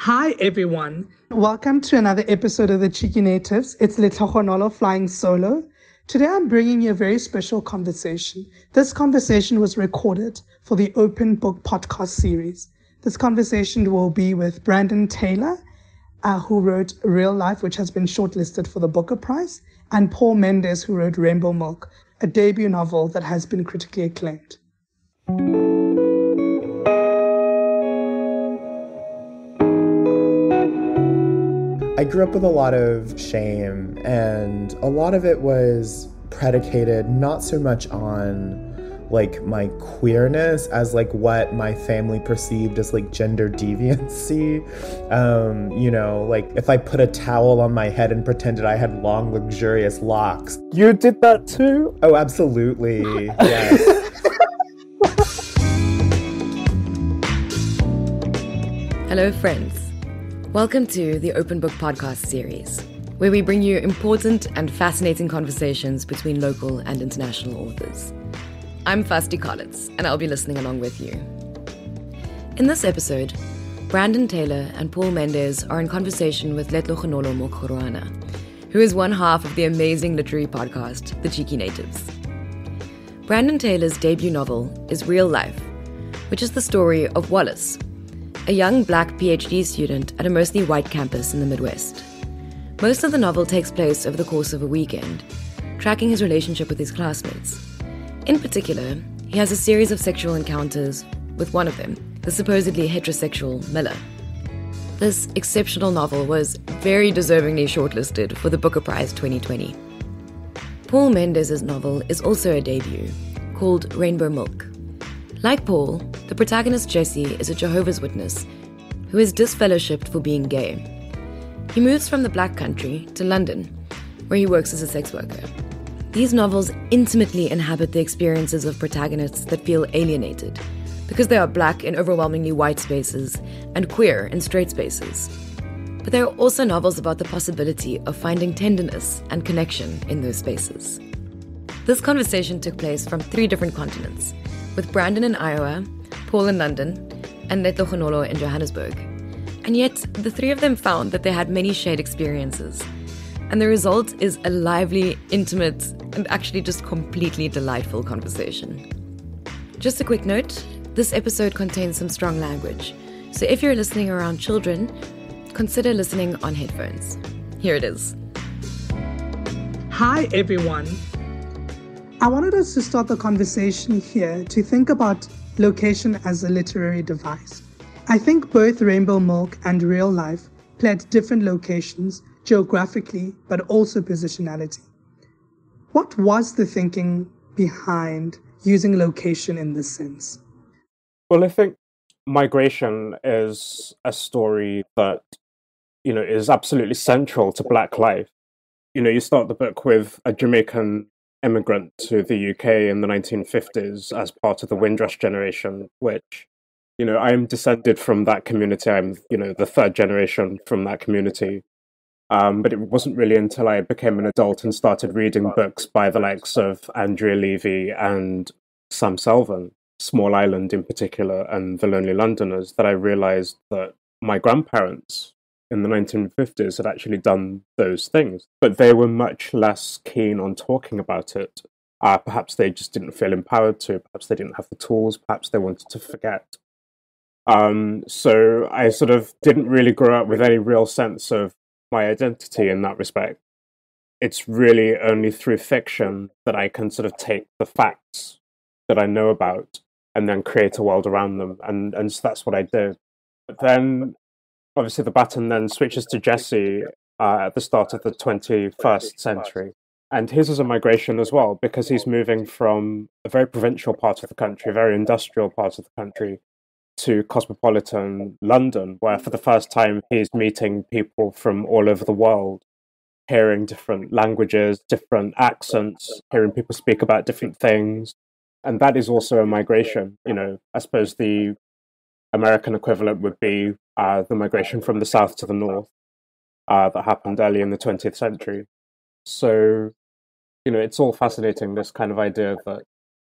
Hi everyone, welcome to another episode of the Cheeky Natives. It's Letlogonolo flying solo. Today I'm bringing you a very special conversation. This conversation was recorded for the Open Book podcast series. This conversation will be with Brandon Taylor, who wrote Real Life, which has been shortlisted for the Booker Prize, and Paul Mendez, who wrote Rainbow Milk, a debut novel that has been critically acclaimed. I grew up with a lot of shame, and a lot of it was predicated not so much on like my queerness as like what my family perceived as like gender deviancy. Like if I put a towel on my head and pretended I had long, luxurious locks. You did that too? Oh, absolutely. Yes. Hello, friends. Welcome to the Open Book podcast series, where we bring you important and fascinating conversations between local and international authors. I'm Fasti Collins, and I'll be listening along with you. In this episode, Brandon Taylor and Paul Mendez are in conversation with Letlogonolo Mokuruana, who is one half of the amazing literary podcast, The Cheeky Natives. Brandon Taylor's debut novel is Real Life, which is the story of Wallace, a young black PhD student at a mostly white campus in the Midwest. Most of the novel takes place over the course of a weekend, tracking his relationship with his classmates. In particular, he has a series of sexual encounters with one of them, the supposedly heterosexual Miller. This exceptional novel was very deservingly shortlisted for the Booker Prize 2020. Paul Mendez's novel is also a debut, called Rainbow Milk. Like Paul, the protagonist Jesse is a Jehovah's Witness who is disfellowshipped for being gay. He moves from the Black country to London, where he works as a sex worker. These novels intimately inhabit the experiences of protagonists that feel alienated, because they are Black in overwhelmingly white spaces and queer in straight spaces. But there are also novels about the possibility of finding tenderness and connection in those spaces. This conversation took place from 3 different continents, with Brandon in Iowa, Paul in London, and Letlogonolo in Johannesburg. And yet, the 3 of them found that they had many shared experiences. And the result is a lively, intimate, and actually just completely delightful conversation. Just a quick note, this episode contains some strong language. So if you're listening around children, consider listening on headphones. Here it is. Hi everyone. I wanted us to start the conversation here to think about location as a literary device. I think both Rainbow Milk and Real Life play at different locations, geographically, but also positionality. What was the thinking behind using location in this sense? Well, I think migration is a story that, is absolutely central to Black life. You start the book with a Jamaican immigrant to the UK in the 1950s as part of the Windrush generation, which, I'm descended from that community. I'm, the 3rd generation from that community. But it wasn't really until I became an adult and started reading books by the likes of Andrea Levy and Sam Selvon, Small Island in particular, and The Lonely Londoners, that I realized that my grandparents in the 1950s had actually done those things, but they were much less keen on talking about it. Perhaps they just didn't feel empowered to, perhaps they didn't have the tools, perhaps they wanted to forget. So I sort of didn't really grow up with any real sense of my identity in that respect. It's really only through fiction that I can sort of take the facts that I know about and then create a world around them, and so that's what I did. But then obviously the baton then switches to Jesse at the start of the 21st century. And his is a migration as well, because he's moving from a very provincial part of the country, a very industrial part of the country, to cosmopolitan London, where for the first time he's meeting people from all over the world, hearing different languages, different accents, hearing people speak about different things. And that is also a migration. I suppose the American equivalent would be the migration from the south to the north that happened early in the 20th century. So, it's all fascinating, this kind of idea that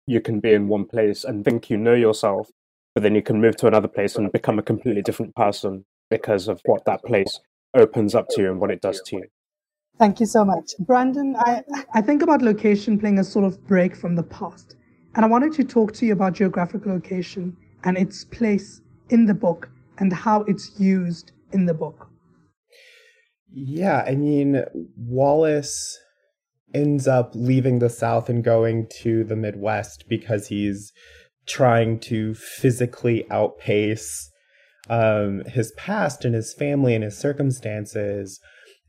you can be in one place and think you know yourself, but then you can move to another place and become a completely different person. because of what that place opens up to you and what it does to you. Thank you so much. Brandon, I think about location playing a sort of break from the past. And I wanted to talk to you about geographic location and its place in the book and how it's used in the book. Yeah, I mean, Wallace ends up leaving the South and going to the Midwest because he's trying to physically outpace his past and his family and his circumstances.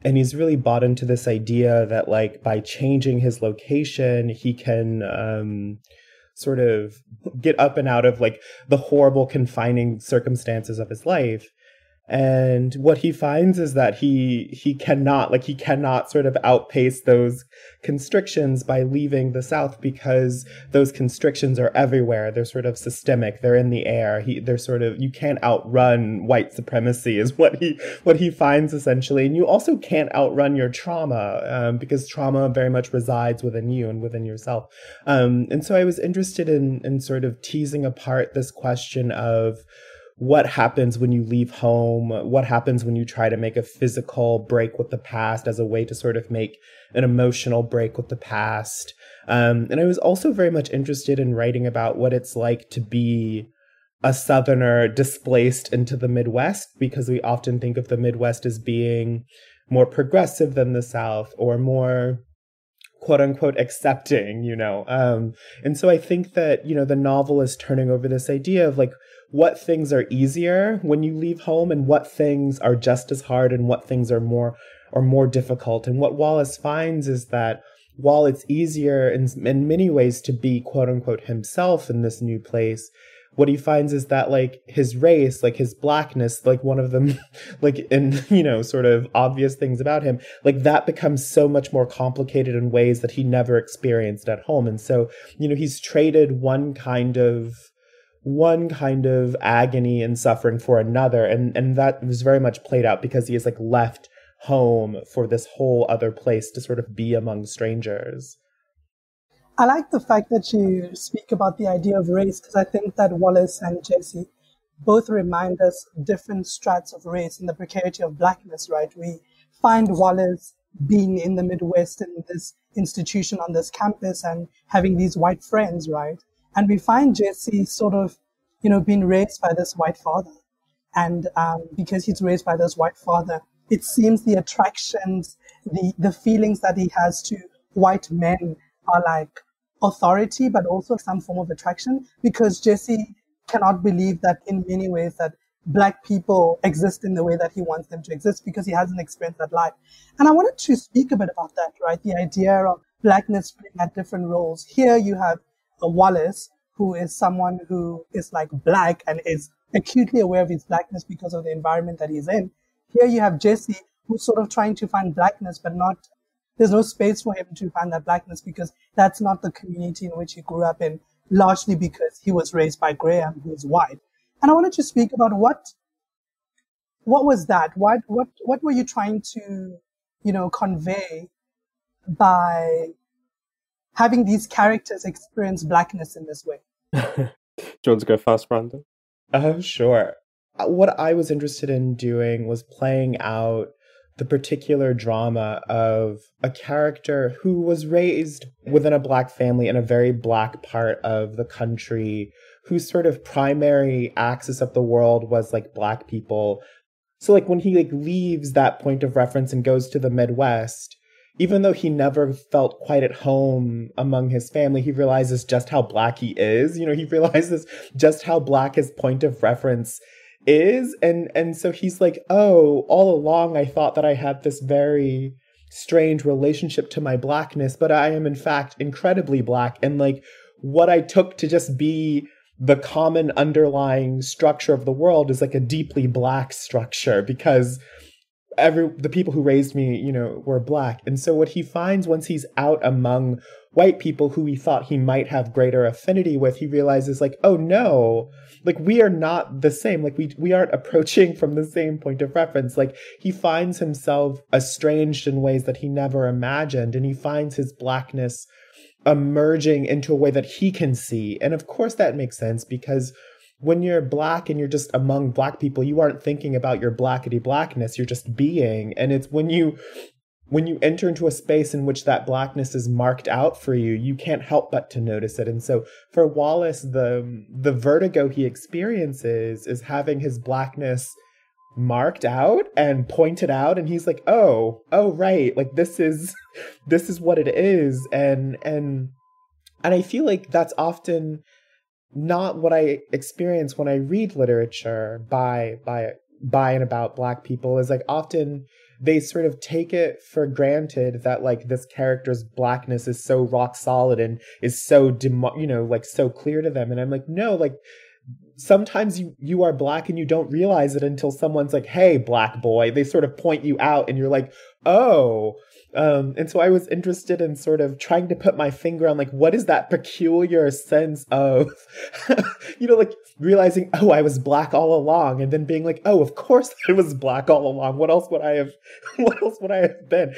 And he's really bought into this idea that, like, by changing his location, he can sort of get up and out of, like, the horrible confining circumstances of his life. And what he finds is that he cannot sort of outpace those constrictions by leaving the South, because those constrictions are everywhere. They're sort of systemic. They're in the air. They're sort of, you can't outrun white supremacy is what he finds essentially. And you also can't outrun your trauma, because trauma very much resides within you and within yourself. And so I was interested in sort of teasing apart this question of what happens when you leave home, what happens when you try to make a physical break with the past as a way to sort of make an emotional break with the past. And I was also very much interested in writing about what it's like to be a Southerner displaced into the Midwest, because we often think of the Midwest as being more progressive than the South, or more quote unquote accepting, you know. And so I think that, you know, the novel is turning over this idea of, like, what things are easier when you leave home and what things are just as hard and what things are more difficult. And what Wallace finds is that while it's easier in many ways to be quote unquote himself in this new place, what he finds is that, like, his race, like his blackness, like one of them, like, in, you know, sort of obvious things about him, like that becomes so much more complicated in ways that he never experienced at home. And so, you know, he's traded one kind of agony and suffering for another. And that was very much played out because he has, like, left home for this whole other place to sort of be among strangers. I like the fact that you speak about the idea of race, because I think that Wallace and Jesse both remind us different strats of race and the precarity of blackness, right? We find Wallace being in the Midwest in this institution on this campus and having these white friends, right? And we find Jesse sort of, you know, being raised by this white father. And because he's raised by this white father, it seems the attractions, the feelings that he has to white men are like authority, but also some form of attraction, because Jesse cannot believe that in many ways that Black people exist in the way that he wants them to exist, because he hasn't experienced that life. And I wanted to speak a bit about that, right? The idea of Blackness playing at different roles. Here you have a Wallace, who is someone who is like Black and is acutely aware of his Blackness because of the environment that he's in. Here you have Jesse, who's sort of trying to find Blackness, but there's no space for him to find that Blackness because that's not the community in which he grew up in, largely because he was raised by Graham, who is white. And I wanted to speak about what was that? What were you trying to, you know, convey by having these characters experience Blackness in this way? Do you want to go first, Brandon? Sure. What I was interested in doing was playing out the particular drama of a character who was raised within a Black family in a very Black part of the country, whose sort of primary axis of the world was like Black people. So like when he like leaves that point of reference and goes to the Midwest, even though he never felt quite at home among his family, he realizes just how Black he is. You know, he realizes just how Black his point of reference is. And so he's like, oh, all along I thought that I had this very strange relationship to my Blackness, but I am in fact incredibly Black. And like what I took to just be the common underlying structure of the world is like a deeply Black structure, because the people who raised me, you know, were Black. And so what he finds once he's out among white people who he thought he might have greater affinity with, he realizes like, oh no, like we are not the same. Like we aren't approaching from the same point of reference. Like he finds himself estranged in ways that he never imagined. And he finds his Blackness emerging into a way that he can see. And of course that makes sense, because when you're Black and you're just among Black people, you aren't thinking about your Blackity Blackness. You're just being. And it's when you enter into a space in which that Blackness is marked out for you, you can't help but to notice it. And so for Wallace, the vertigo he experiences is having his Blackness marked out and pointed out, and he's like, oh right, like this is what it is. And I feel like that's often not what I experience when I read literature by and about Black people. Is like often they sort of take it for granted that like this character's Blackness is so rock solid and is so like so clear to them. And I'm like, no, like sometimes you are Black and you don't realize it until someone's like, hey, Black boy. They sort of point you out and you're like, oh. And so I was interested in sort of trying to put my finger on like, what is that peculiar sense of, like realizing, oh, I was Black all along, and then being like, oh, of course I was Black all along. What else would I have been?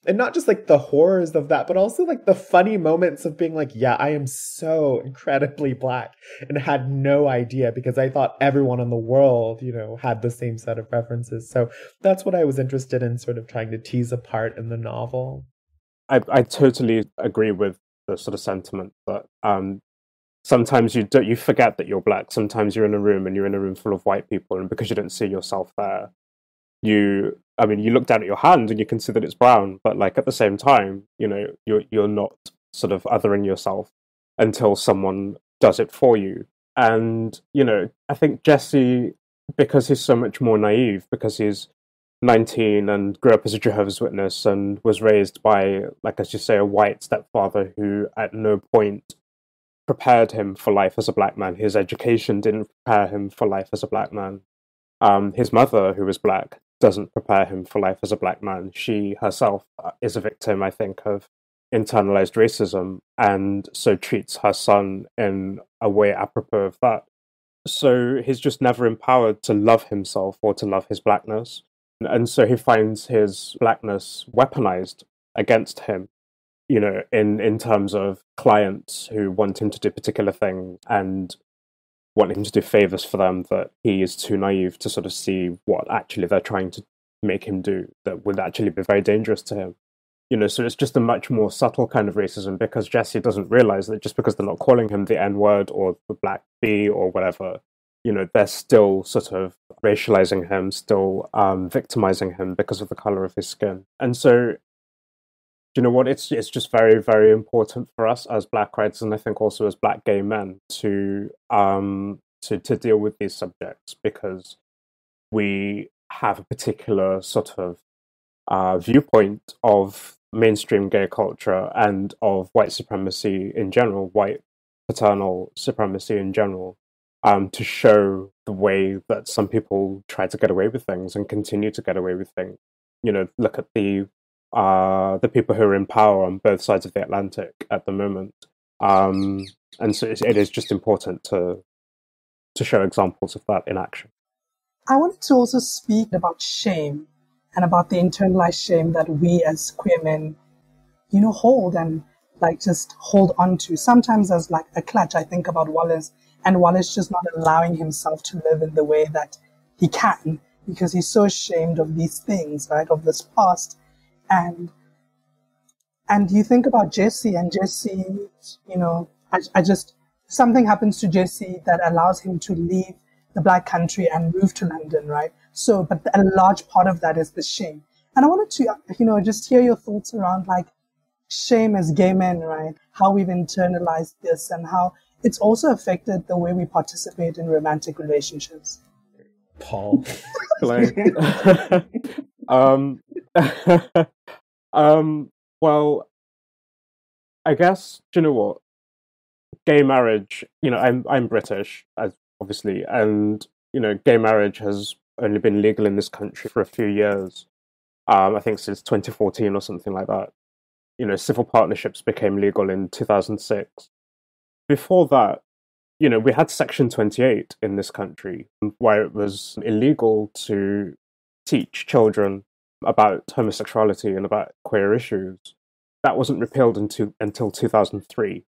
And not just like the horrors of that, but also like the funny moments of being like, yeah, I am so incredibly Black, and had no idea because I thought everyone in the world, had the same set of references. So that's what I was interested in sort of trying to tease apart in the novel. I totally agree with the sort of sentiment that sometimes you forget that you're Black. Sometimes you're in a room full of white people, and because you don't see yourself there, you look down at your hand and you can see that it's brown, but like at the same time, you're not sort of othering yourself until someone does it for you. And, I think Jesse, because he's so much more naive, because he's 19 and grew up as a Jehovah's Witness and was raised by, like, as you say, a white stepfather who at no point prepared him for life as a Black man. His education didn't prepare him for life as a Black man. His mother, who was Black, doesn't prepare him for life as a Black man. She herself is a victim, I think, of internalized racism, and so treats her son in a way apropos of that. So he's just never empowered to love himself or to love his Blackness. And so he finds his Blackness weaponized against him, in terms of clients who want him to do particular things and want him to do favors for them that he is too naive to sort of see what actually they're trying to make him do that would actually be very dangerous to him. So it's just a much more subtle kind of racism, because Jesse doesn't realize that just because they're not calling him the N-word or the Black B or whatever, they're still sort of racializing him, still victimizing him because of the color of his skin. And so, what? It's just very, very important for us as Black writers, and I think also as Black gay men, to deal with these subjects, because we have a particular sort of viewpoint of mainstream gay culture and of white supremacy in general, white paternal supremacy in general, to show the way that some people try to get away with things and continue to get away with things. Look at the people who are in power on both sides of the Atlantic at the moment. And so it is just important to show examples of that in action. I wanted to also speak about shame and about the internalized shame that we as queer men, hold and just hold on to. Sometimes as like a clutch. I think about Wallace, and Wallace just not allowing himself to live in the way that he can, because he's so ashamed of these things, right, of this past. And you think about Jesse, and Jesse, something happens to Jesse that allows him to leave the Black country and move to London, right? So, but a large part of that is the shame. And I wanted to, just hear your thoughts around like shame as gay men, right? How we've internalized this and how it's also affected the way we participate in romantic relationships. Paul. Well, I guess, do you know what? Gay marriage, I'm British, obviously, and, gay marriage has only been legal in this country for a few years. I think since 2014 or something like that. Civil partnerships became legal in 2006. Before that, we had Section 28 in this country, where it was illegal to teach children about homosexuality and about queer issues. That wasn't repealed until 2003.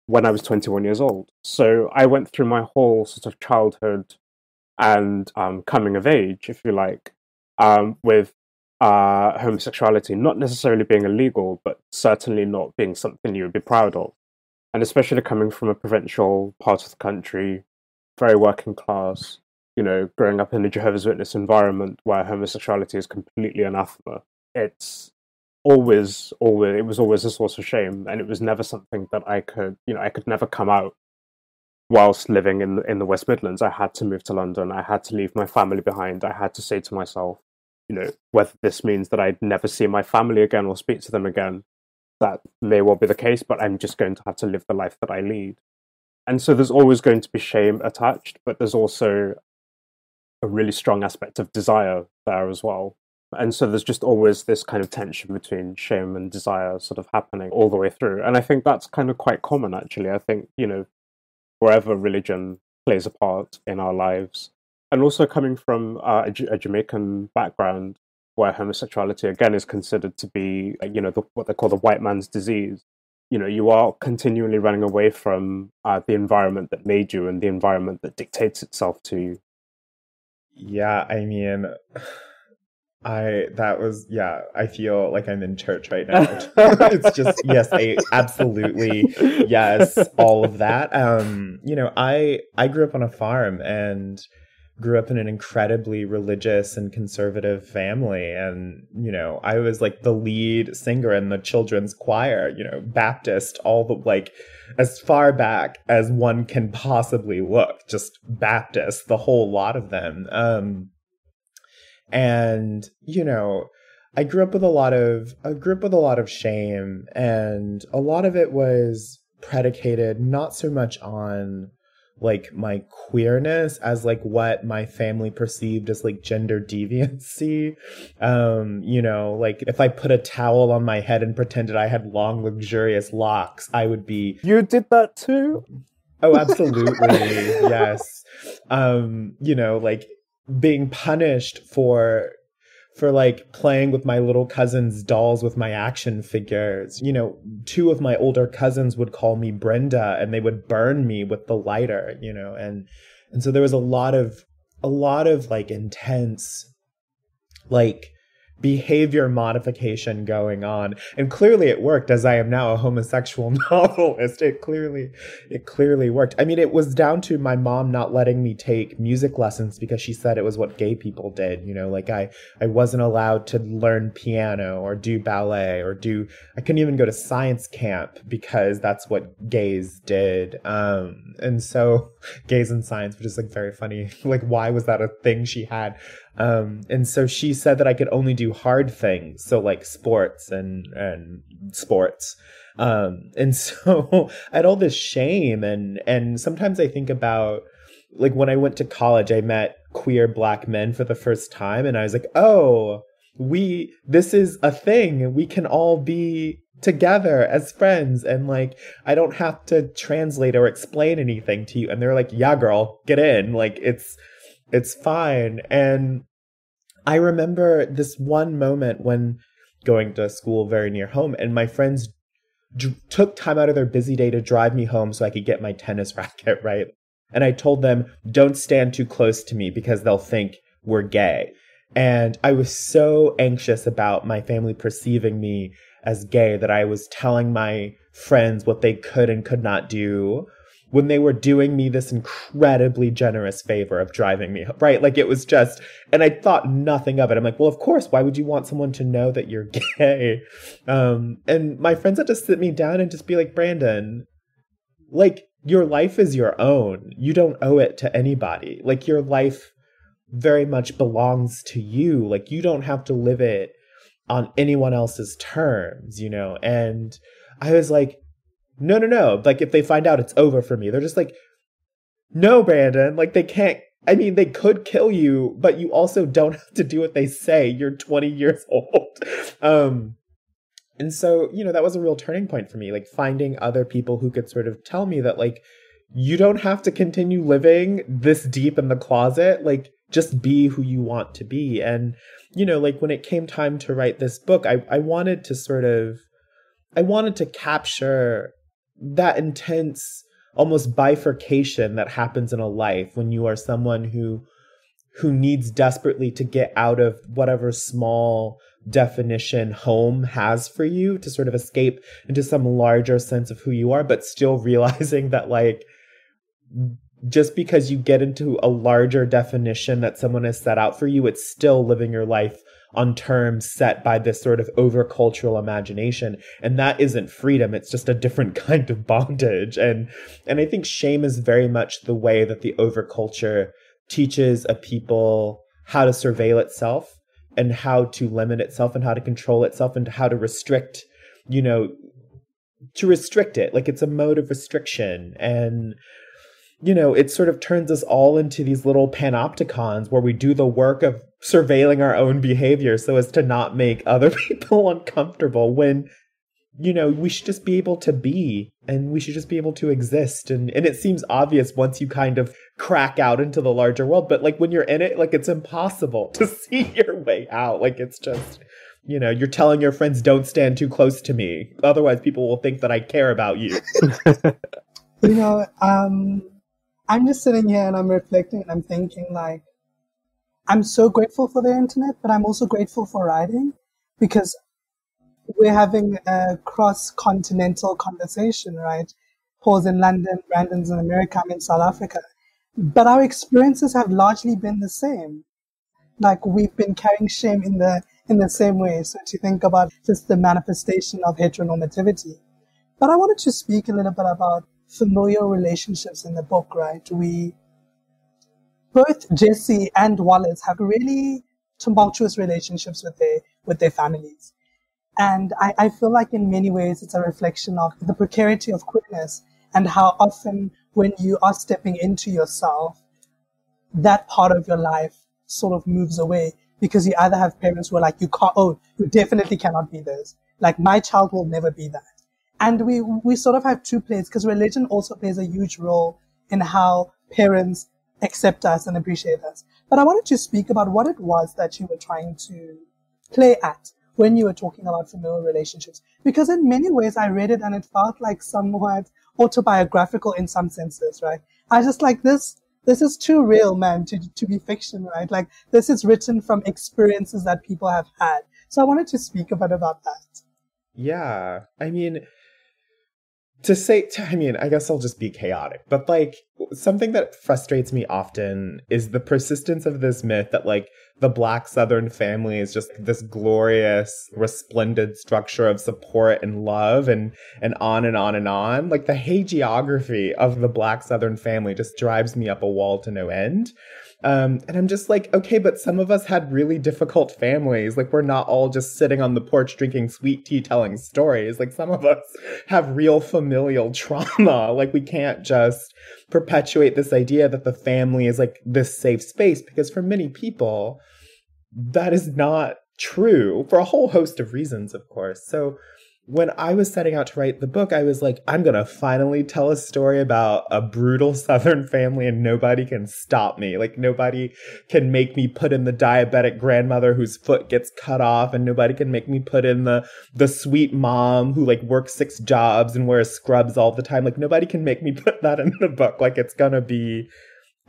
when I was 21 years old. So I went through my whole sort of childhood and coming of age, if you like, with homosexuality not necessarily being illegal, but certainly not being something you would be proud of. And especially coming from a provincial part of the country, very working class, growing up in a Jehovah's Witness environment where homosexuality is completely anathema. It was always a source of shame, and it was never something that I could never come out whilst living in the West Midlands. I had to move to London. I had to leave my family behind. I had to say to myself, whether this means that I'd never see my family again or speak to them again, that may well be the case, but I'm just going to have to live the life that I lead. And so there's always going to be shame attached, but there's also a really strong aspect of desire there as well. And so there's just always this kind of tension between shame and desire sort of happening all the way through. And I think that's kind of quite common, actually. I think, wherever religion plays a part in our lives, and also coming from a Jamaican background where homosexuality, again, is considered to be, what they call the white man's disease. You are continually running away from the environment that made you and the environment that dictates itself to you. Yeah, I mean, I feel like I'm in church right now. It's just, yes, absolutely, yes, all of that. I grew up on a farm and grew up in an incredibly religious and conservative family. And, I was like the lead singer in the children's choir, Baptist, all the, like, as far back as one can possibly look, just Baptist, the whole lot of them. And, I grew up with a lot of shame, and a lot of it was predicated not so much on like my queerness as like what my family perceived as like gender deviancy. Like if I put a towel on my head and pretended I had long, luxurious locks, I would be... You did that too? Oh, absolutely. Yes. Like being punished for like playing with my little cousin's dolls with my action figures. Two of my older cousins would call me Brenda, and they would burn me with the lighter, and so there was a lot of like intense like behavior modification going on. And clearly it worked, as I am now a homosexual novelist. It clearly worked. I mean, it was down to my mom not letting me take music lessons because she said it was what gay people did. Like I wasn't allowed to learn piano or do ballet I couldn't even go to science camp because that's what gays did. And so gays and science, which is like very funny. Like, why was that a thing she had? And so she said that I could only do hard things. So like sports and sports. And so I had all this shame, and sometimes I think about like when I went to college, I met queer Black men for the first time, and I was like, oh, this is a thing. We can all be together as friends, and like I don't have to translate or explain anything to you. And they're like, yeah, girl, get in. Like it's fine. And I remember this one moment when going to school very near home, and my friends took time out of their busy day to drive me home so I could get my tennis racket, right? And I told them, don't stand too close to me because they'll think we're gay. And I was so anxious about my family perceiving me as gay that I was telling my friends what they could and could not do when they were doing me this incredibly generous favor of driving me, right? Like it was just, and I thought nothing of it. I'm like, well, of course, why would you want someone to know that you're gay? And my friends had to sit me down and just be like, Brandon, like your life is your own. You don't owe it to anybody. Like your life very much belongs to you. Like you don't have to live it on anyone else's terms, And I was like, no. Like if they find out, it's over for me. They're just like, no, Brandon, like they can't, I mean, they could kill you, but you also don't have to do what they say. You're 20 years old. And so, that was a real turning point for me, like finding other people who could sort of tell me that like, you don't have to continue living this deep in the closet. Like just be who you want to be. And, like when it came time to write this book, I wanted to capture that intense almost bifurcation that happens in a life when you are someone who needs desperately to get out of whatever small definition home has for you to sort of escape into some larger sense of who you are, but still realizing that like just because you get into a larger definition that someone has set out for you, it's still living your life on terms set by this sort of overcultural imagination. And that isn't freedom. It's just a different kind of bondage. And I think shame is very much the way that the overculture teaches a people how to surveil itself and how to limit itself and how to control itself and how to restrict, to restrict it. Like it's a mode of restriction. And it sort of turns us all into these little panopticons where we do the work of surveilling our own behavior so as to not make other people uncomfortable when, we should just be able to be and we should just be able to exist. And it seems obvious once you kind of crack out into the larger world. But like when you're in it, like it's impossible to see your way out. Like it's just, you're telling your friends, don't stand too close to me. Otherwise, people will think that I care about you. I'm just sitting here and I'm reflecting and I'm thinking like, I'm so grateful for the internet, but I'm also grateful for writing because we're having a cross-continental conversation, right? Paul's in London, Brandon's in America, I'm in South Africa. But our experiences have largely been the same. Like we've been carrying shame in the same way. So to think about just the manifestation of heteronormativity. But I wanted to speak a little bit about familial relationships in the book, right? Both Jesse and Wallace have really tumultuous relationships with their families. And I feel like in many ways it's a reflection of the precarity of queerness and how often when you are stepping into yourself, that part of your life sort of moves away because you either have parents who are like, you definitely cannot be this. Like my child will never be that. And we sort of have two plays because religion also plays a huge role in how parents accept us and appreciate us. But I wanted to speak about what it was that you were trying to play at when you were talking about familial relationships. Because in many ways I read it and it felt like somewhat autobiographical in some senses, right? I just like this is too real, man, to be fiction, right? Like this is written from experiences that people have had. So I wanted to speak a bit about that. Yeah. I mean, I guess I'll just be chaotic, but like something that frustrates me often is the persistence of this myth that like the Black Southern family is just this glorious, resplendent structure of support and love and on and on and on. Like the hagiography of the Black Southern family just drives me up a wall to no end. And I'm just like, okay, but some of us had really difficult families. Like, we're not all just sitting on the porch drinking sweet tea telling stories. Like, some of us have real familial trauma. Like, we can't just perpetuate this idea that the family is like this safe space, because for many people, that is not true for a whole host of reasons, of course. So when I was setting out to write the book, I was like, I'm going to finally tell a story about a brutal Southern family and nobody can stop me. Like, nobody can make me put in the diabetic grandmother whose foot gets cut off, and nobody can make me put in the sweet mom who like works 6 jobs and wears scrubs all the time. Like, nobody can make me put that in the book. Like, it's going to be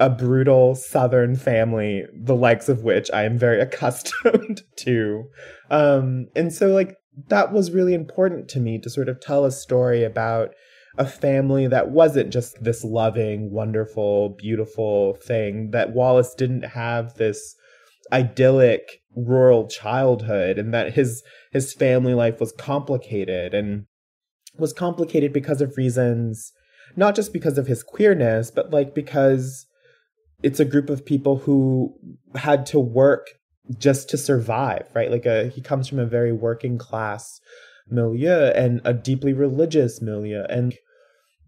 a brutal Southern family, the likes of which I am very accustomed to. And so like, that was really important to me to sort of tell a story about a family that wasn't just this loving, wonderful, beautiful thing, that Wallace didn't have this idyllic rural childhood, and that his family life was complicated, and was complicated because of reasons, not just because of his queerness, but like because it's a group of people who had to work just to survive, right? Like he comes from a very working class milieu and a deeply religious milieu. And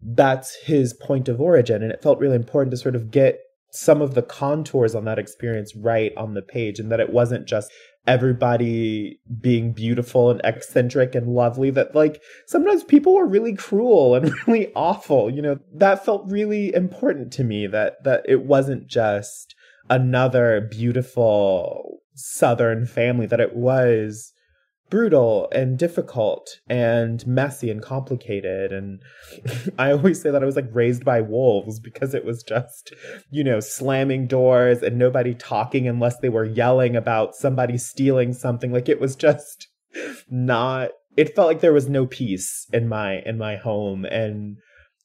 that's his point of origin. And it felt really important to sort of get some of the contours on that experience right on the page, and that it wasn't just everybody being beautiful and eccentric and lovely, that like sometimes people were really cruel and really awful. You know, that felt really important to me, that it wasn't just another beautiful Southern family, that it was brutal and difficult and messy and complicated. And I always say that I was like raised by wolves because it was just, slamming doors and nobody talking unless they were yelling about somebody stealing something. Like it was just not, it felt like there was no peace in my home. And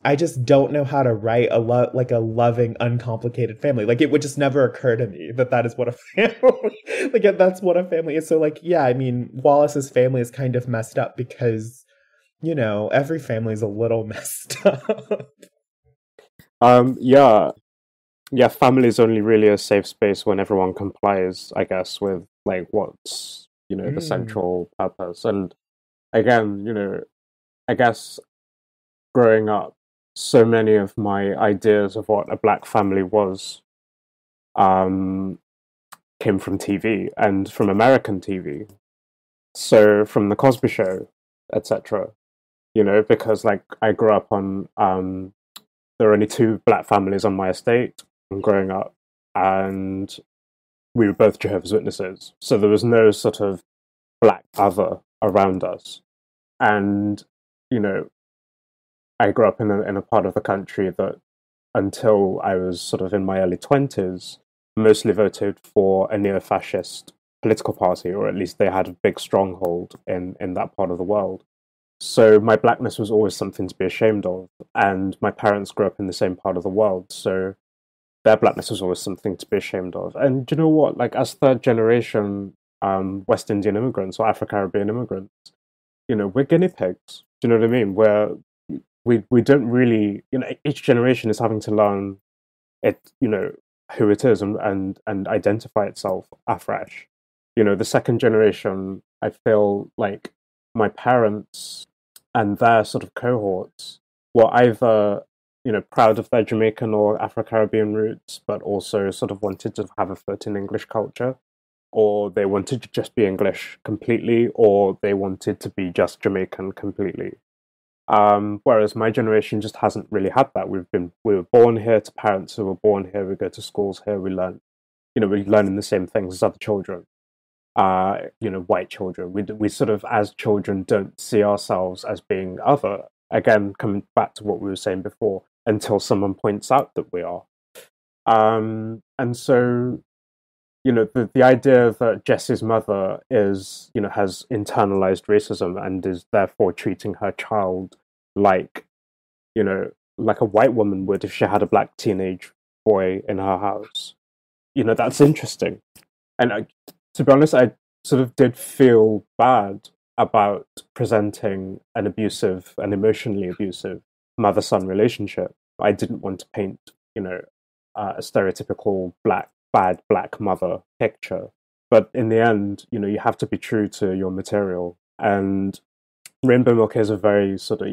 I just don't know how to write a loving, uncomplicated family. Like it would just never occur to me that is what a family, that's what a family is. So Wallace's family is kind of messed up because, every family is a little messed up. Yeah, family is only really a safe space when everyone complies, I guess, with like what's, the central purpose. And again, I guess growing up, so many of my ideas of what a black family was came from TV and from American TV. So from the Cosby Show, etc. Because like I grew up on there were only 2 black families on my estate growing up, and we were both Jehovah's Witnesses. So there was no sort of black other around us. And, I grew up in a part of the country that, until I was sort of in my early 20s, mostly voted for a neo-fascist political party, or at least they had a big stronghold in that part of the world. So my blackness was always something to be ashamed of, and my parents grew up in the same part of the world, so their blackness was always something to be ashamed of. And you know what? Like, as third generation West Indian immigrants or Afro-Caribbean immigrants, we're guinea pigs. Do you know what I mean? Where we don't really, each generation is having to learn it, who it is and identify itself afresh. The second generation, I feel like my parents and their sort of cohorts were either, proud of their Jamaican or Afro-Caribbean roots, but also sort of wanted to have a foot in English culture, or they wanted to just be English completely, or they wanted to be just Jamaican completely. Whereas my generation just hasn't really had that. We were born here to parents who were born here. We go to schools here. We learn, we're learning the same things as other children. White children. We sort of, as children, don't see ourselves as being other. Again, coming back to what we were saying before, until someone points out that we are. And so, the idea that Jesse's mother is, has internalized racism and is therefore treating her child like a white woman would if she had a black teenage boy in her house. That's interesting. And to be honest, I sort of did feel bad about presenting an emotionally abusive mother-son relationship. I didn't want to paint, a stereotypical bad black mother picture. But in the end, you have to be true to your material. And Rainbow Milk is a very sort of,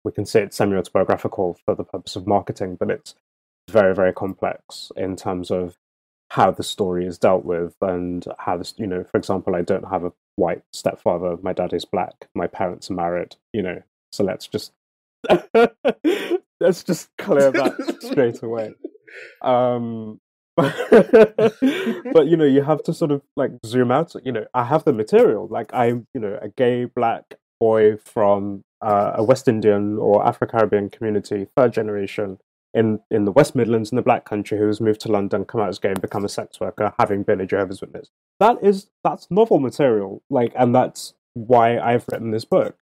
we can say it's semi-autobiographical for the purpose of marketing, but it's very, very complex in terms of how the story is dealt with and how this, for example, I don't have a white stepfather. My dad is black. My parents are married, so let's just clear that straight away. But you have to sort of like zoom out. I have the material. Like I'm, a gay black boy from a West Indian or Afro-Caribbean community, third generation in the West Midlands in the Black Country, who has moved to London, come out as gay, and become a sex worker, having been a Jehovah's Witness. That's novel material. Like, and that's why I've written this book.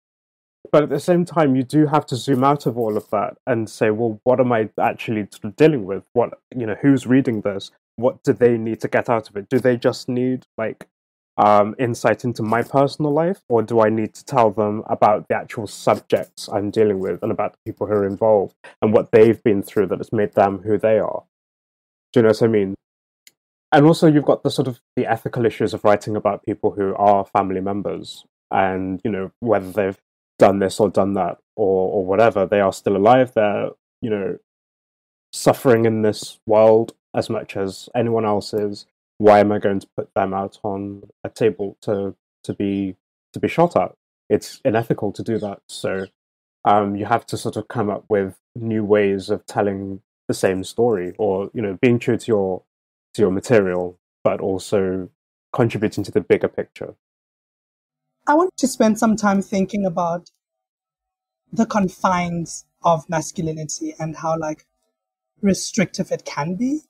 But at the same time, you do have to zoom out of all of that and say, well, what am I actually dealing with? What, who's reading this? What do they need to get out of it? Do they just need like insight into my personal life, or do I need to tell them about the actual subjects I'm dealing with and about the people who are involved and what they've been through that has made them who they are? Do you know what I mean? And also, you've got the sort of the ethical issues of writing about people who are family members, and whether they've done this or done that or whatever, they are still alive. They're suffering in this world as much as anyone else is. Why am I going to put them out on a table to be shot at? It's unethical to do that. So you have to sort of come up with new ways of telling the same story, or being true to your material, but also contributing to the bigger picture. I wanted to spend some time thinking about the confines of masculinity and how like restrictive it can be.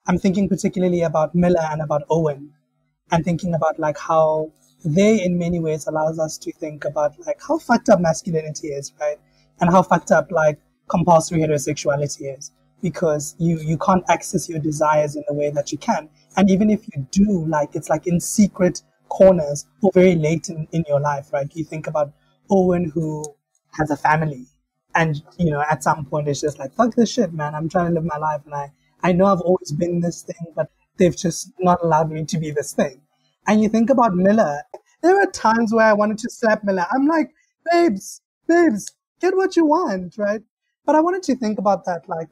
I'm thinking particularly about Miller and about Owen, and thinking about like how they in many ways allows us to think about like how fucked up masculinity is, right? And how fucked up like compulsory heterosexuality is, because you can't access your desires in the way that you can. And even if you do, like it's like in secret corners or very late in your life, right? You think about Owen, who has a family, and you know at some point it's just like, fuck this shit, man, I'm trying to live my life, and I know I've always been this thing, but they've just not allowed me to be this thing. And you think about Miller, there were times where I wanted to slap Miller. I'm like, babes, get what you want, right? But I wanted to think about that, like,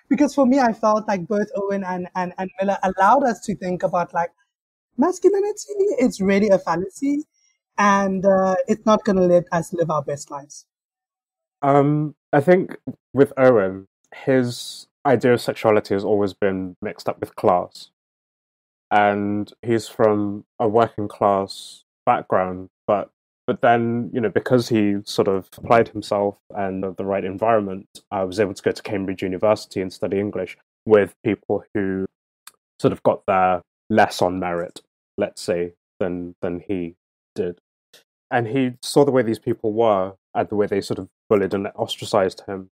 because for me, I felt like both Owen and Miller allowed us to think about like masculinity. It's really a fallacy, and it's not going to let us live our best lives. I think with Owen, his idea of sexuality has always been mixed up with class. And he's from a working class background, but then, you know, because he sort of applied himself and the right environment, I was able to go to Cambridge University and study English with people who sort of got there less on merit, let's say, than he did. And he saw the way these people were and the way they sort of bullied and ostracized him,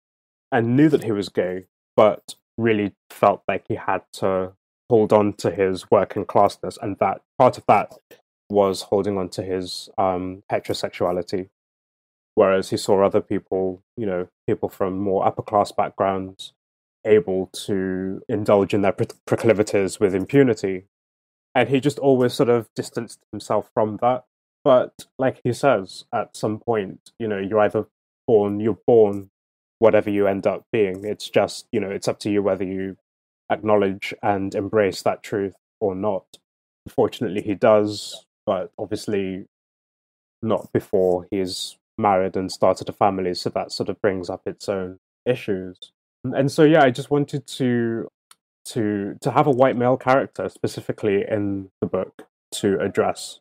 and knew that he was gay, but really felt like he had to hold on to his working classness, and that part of that was holding on to his heterosexuality. Whereas he saw other people, you know, people from more upper class backgrounds, able to indulge in their proclivities with impunity. And he just always sort of distanced himself from that. But like he says, at some point, you know, you're born whatever you end up being. It's just, you know, it's up to you whether you acknowledge and embrace that truth or not. Unfortunately, he does, but obviously not before he's married and started a family, so that sort of brings up its own issues. And so, yeah, I just wanted to have a white male character specifically in the book to address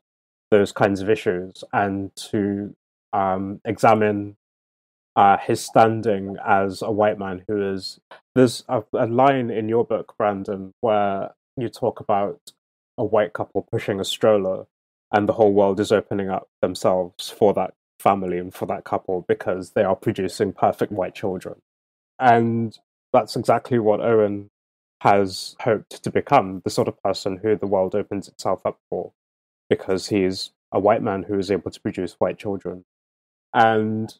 those kinds of issues and to examine his standing as a white man who is... There's a line in your book, Brandon, where you talk about a white couple pushing a stroller and the whole world is opening up themselves for that family and for that couple because they are producing perfect white children. And that's exactly what Owen has hoped to become, the sort of person who the world opens itself up for, because he's a white man who is able to produce white children. And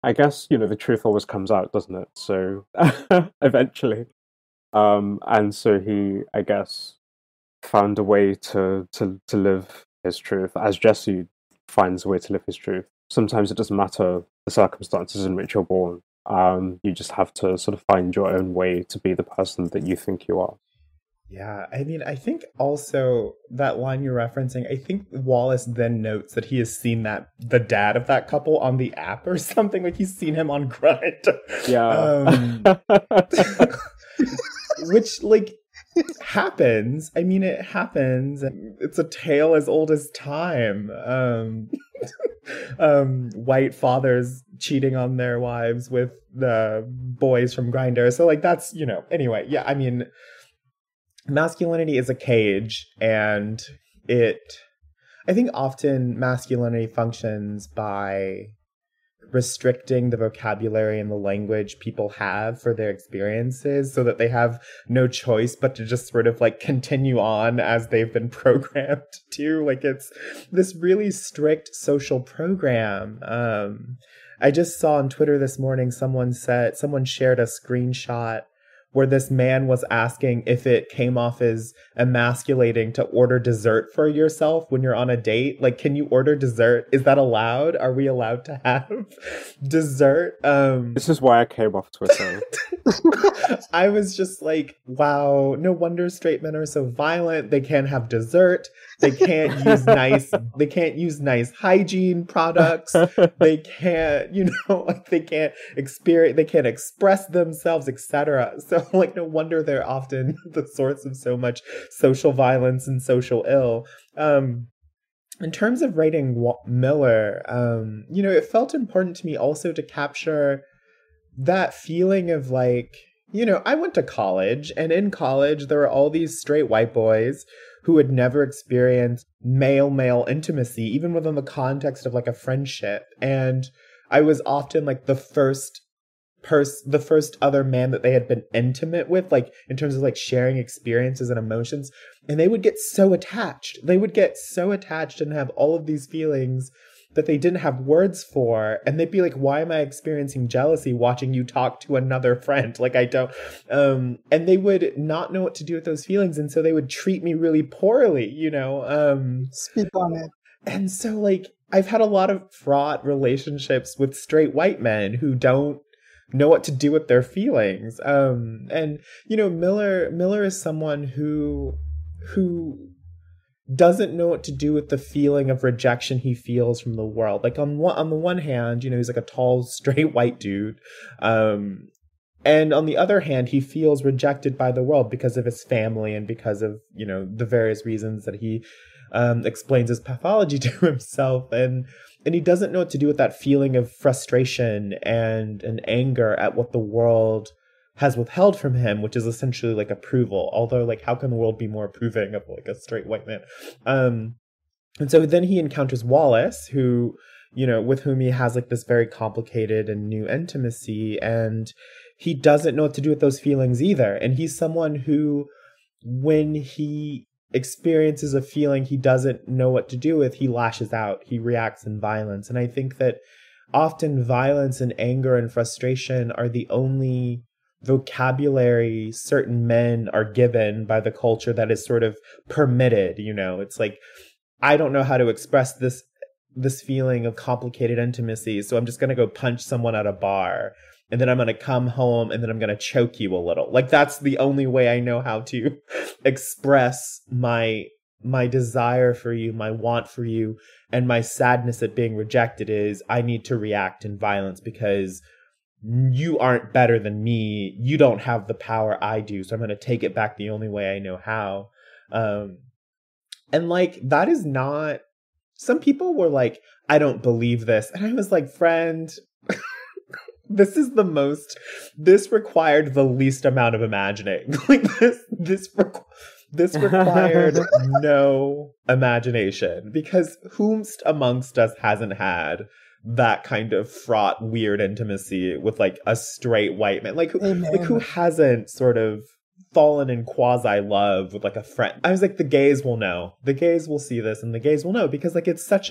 I guess, you know, the truth always comes out, doesn't it? So eventually. And so he, I guess, found a way to live his truth, as Jesse finds a way to live his truth. Sometimes it doesn't matter the circumstances in which you're born. You just have to sort of find your own way to be the person that you think you are. Yeah, I mean, I think also that line you're referencing, I think Wallace then notes that he has seen the dad of that couple on the app or something, like he's seen him on Grind. Yeah. Which, like, happens. I mean, it happens. It's a tale as old as time. White fathers cheating on their wives with the boys from Grindr. So, like, that's, you know, anyway, yeah, I mean... Masculinity is a cage, and I think often masculinity functions by restricting the vocabulary and the language people have for their experiences so that they have no choice but to just sort of like continue on as they've been programmed to. Like, it's this really strict social program. I just saw on Twitter this morning, someone shared a screenshot where this man was asking if it came off as emasculating to order dessert for yourself when you're on a date. Like, can you order dessert? Is that allowed? Are we allowed to have dessert? This is why I came off Twitter. I was just like, wow, no wonder straight men are so violent. They can't have dessert. They can't use nice hygiene products. They can't, you know, like they can't express themselves, etc. So, like, no wonder they're often the source of so much social violence and social ill. in terms of writing Miller, it felt important to me also to capture that feeling of like, I went to college, and in college there were all these straight white boys who had never experienced male-male intimacy, even within the context of like a friendship. And I was often like the first other man that they had been intimate with, like in terms of like sharing experiences and emotions. And they would get so attached. And have all of these feelings that they didn't have words for. And they'd be like, why am I experiencing jealousy watching you talk to another friend? Like, I don't, and they would not know what to do with those feelings. And so they would treat me really poorly, Speak on it. And so like, I've had a lot of fraught relationships with straight white men who don't know what to do with their feelings. Miller is someone who doesn't know what to do with the feeling of rejection he feels from the world. Like on the one hand, he's like a tall, straight white dude. And on the other hand, he feels rejected by the world because of his family and because of, the various reasons that he explains his pathology to himself. And he doesn't know what to do with that feeling of frustration and anger at what the world has withheld from him, which is essentially like approval. Although, like, how can the world be more approving of like a straight white man? And so then he encounters Wallace, who, with whom he has like this very complicated and new intimacy, and he doesn't know what to do with those feelings either. And he's someone who, when he experiences a feeling he doesn't know what to do with, he lashes out, he reacts in violence. And I think that often violence and anger and frustration are the only vocabulary certain men are given by the culture that is sort of permitted. It's like, I don't know how to express this feeling of complicated intimacy, so I'm just going to go punch someone at a bar, and then I'm going to come home and then I'm going to choke you a little. Like, that's the only way I know how to express my desire for you, my want for you, and my sadness at being rejected is I need to react in violence because you aren't better than me. You don't have the power I do. So I'm going to take it back the only way I know how. And like, that is not, some people were like, I don't believe this. And I was like, friend, this required the least amount of imagining. Like this required no imagination, because whomst amongst us hasn't had that kind of fraught, weird intimacy with like a straight white man? Like who hasn't sort of fallen in quasi love with like a friend? I was like, the gays will know. The gays will see this and the gays will know, because like it's such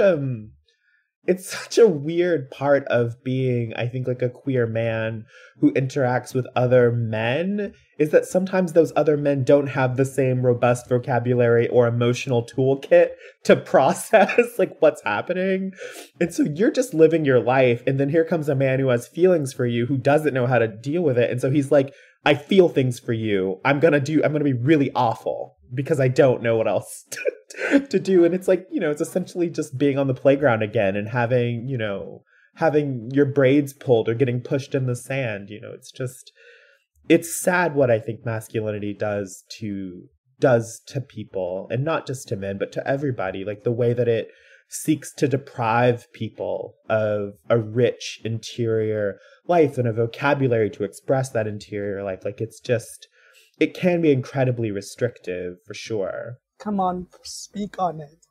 a weird part of being, I think, like a queer man who interacts with other men, is that sometimes those other men don't have the same robust vocabulary or emotional toolkit to process like what's happening. And so you're just living your life, and then here comes a man who has feelings for you, who doesn't know how to deal with it. And so he's like, I feel things for you. I'm going to be really awful because I don't know what else to do. And it's like, it's essentially just being on the playground again and having your braids pulled or getting pushed in the sand. It's sad what I think masculinity does to people, and not just to men, but to everybody. Like the way that it seeks to deprive people of a rich interior life and a vocabulary to express that interior life. Like it can be incredibly restrictive, for sure. Come on, speak on it.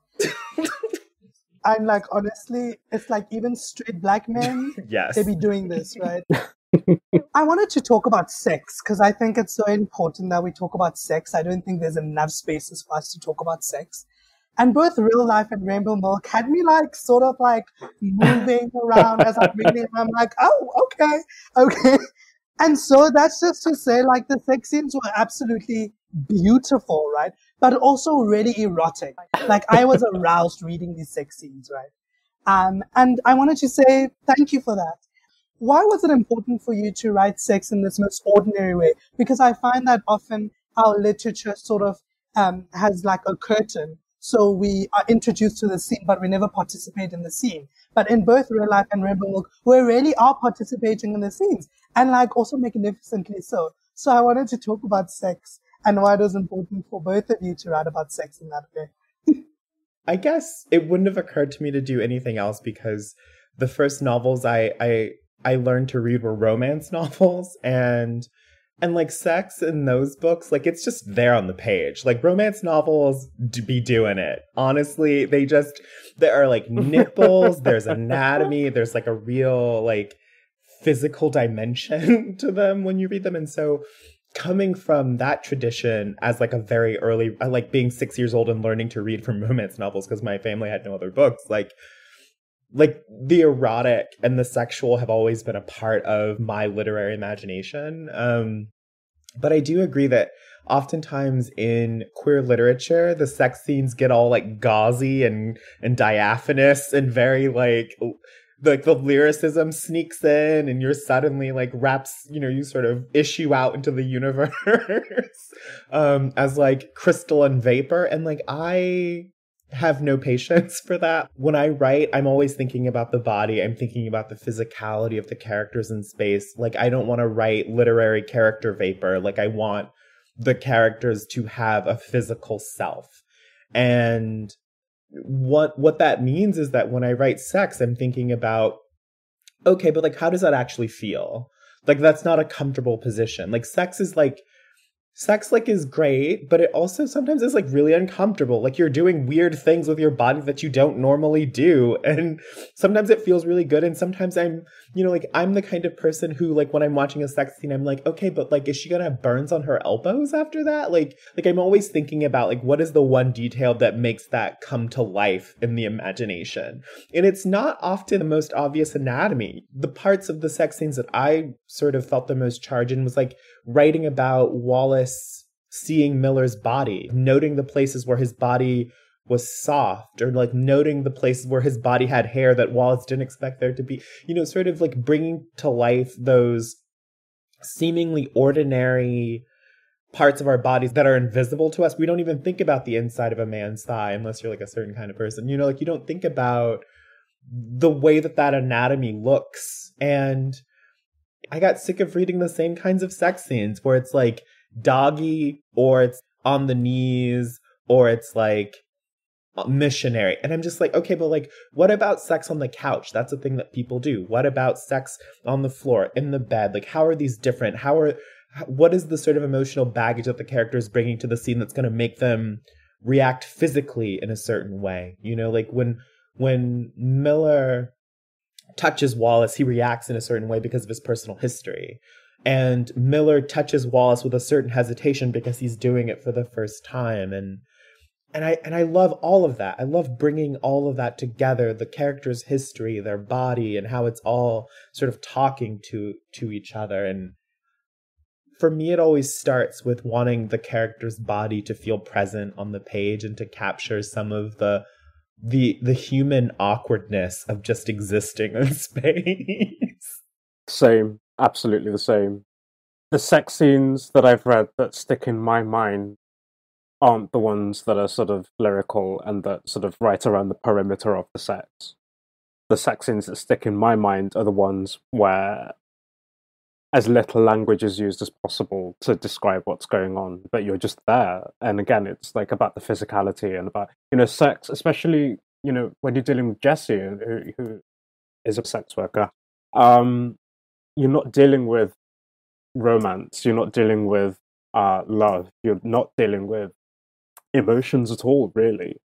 I'm like, honestly, it's like even straight black men, yes, they be doing this, right? I wanted to talk about sex because I think it's so important that we talk about sex. I don't think there's enough spaces for us to talk about sex. And both Real Life and Rainbow Milk had me like sort of like moving around as I'm reading. And I'm like, oh, okay. And so that's just to say, like, the sex scenes were absolutely beautiful, right? But also really erotic. Like, I was aroused reading these sex scenes, right? And I wanted to say thank you for that. Why was it important for you to write sex in this most ordinary way? Because I find that often our literature sort of has like a curtain. So we are introduced to the scene, but we never participate in the scene. But in both Real Life and Rainbow Milk, we really are participating in the scenes, and like also magnificently so. So I wanted to talk about sex and why it was important for both of you to write about sex in that way. I guess it wouldn't have occurred to me to do anything else because the first novels I learned to read were romance novels, and like sex in those books, like it's just there on the page. Like romance novels be doing it. Honestly, there are like nipples, there's anatomy, there's like a real like physical dimension to them when you read them. And so coming from that tradition as like a very early, I like being 6 years old and learning to read from romance novels because my family had no other books. Like the erotic and the sexual have always been a part of my literary imagination. But I do agree that oftentimes in queer literature, the sex scenes get all like gauzy and diaphanous and very like the lyricism sneaks in and you're suddenly like you sort of issue out into the universe as like crystal and vapor. And like, I have no patience for that. When I write, I'm always thinking about the body. I'm thinking about the physicality of the characters in space. Like, I don't want to write literary character vapor. Like, I want the characters to have a physical self. And what that means is that when I write sex, I'm thinking about, okay, but like, how does that actually feel? Like, that's not a comfortable position. Like, sex is great, but it also sometimes is like really uncomfortable. Like, you're doing weird things with your body that you don't normally do. And sometimes it feels really good. And sometimes I'm the kind of person who, like, when I'm watching a sex scene, I'm like, okay, but like, is she going to have burns on her elbows after that? Like I'm always thinking about like, what is the one detail that makes that come to life in the imagination? And it's not often the most obvious anatomy. The parts of the sex scenes that I sort of felt the most charge in was like writing about Wallace seeing Miller's body, noting the places where his body was soft, or like noting the places where his body had hair that Wallace didn't expect there to be, sort of like bringing to life those seemingly ordinary parts of our bodies that are invisible to us. We don't even think about the inside of a man's thigh unless you're like a certain kind of person, like you don't think about the way that anatomy looks. And I got sick of reading the same kinds of sex scenes where it's like doggy, or it's on the knees, or it's like missionary. And I'm just like, okay, but like, what about sex on the couch? That's a thing that people do. What about sex on the floor, in the bed? Like, how are these different? What is the sort of emotional baggage that the character is bringing to the scene that's going to make them react physically in a certain way? Like when Miller touches Wallace, he reacts in a certain way because of his personal history. And Miller touches Wallace with a certain hesitation because he's doing it for the first time. And I love all of that. I love bringing all of that together, the character's history, their body, and how it's all sort of talking to each other. And for me, it always starts with wanting the character's body to feel present on the page and to capture some of the human awkwardness of just existing in space. Same, absolutely the same. The sex scenes that I've read that stick in my mind aren't the ones that are sort of lyrical and that sort of right around the perimeter of the sex. The sex scenes that stick in my mind are the ones where as little language is used as possible to describe what's going on, but you're just there. And again, it's like about the physicality and about, sex, especially, when you're dealing with Jesse, who is a sex worker, you're not dealing with romance, you're not dealing with love, you're not dealing with emotions at all, really.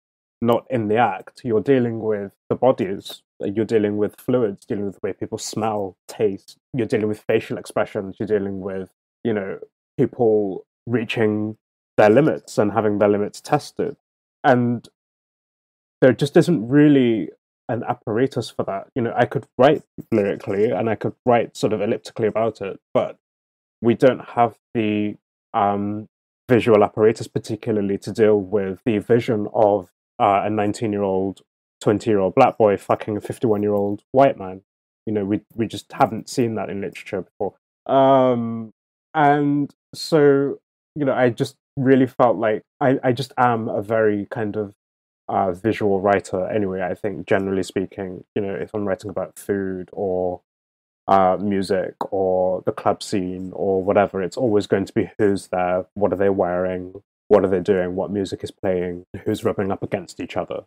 Not in the act. You're dealing with the bodies. You're dealing with fluids, dealing with the way people smell, taste. You're dealing with facial expressions. You're dealing with, people reaching their limits and having their limits tested. And there just isn't really an apparatus for that. I could write lyrically and I could write sort of elliptically about it, but we don't have the visual apparatus particularly to deal with the vision of a 19-year-old, 20-year-old black boy fucking a 51-year-old white man. We just haven't seen that in literature before. And so, I just really felt like I just am a very kind of visual writer anyway, I think, generally speaking. If I'm writing about food or music or the club scene or whatever, it's always going to be who's there, what are they wearing, what are they doing, what music is playing, who's rubbing up against each other,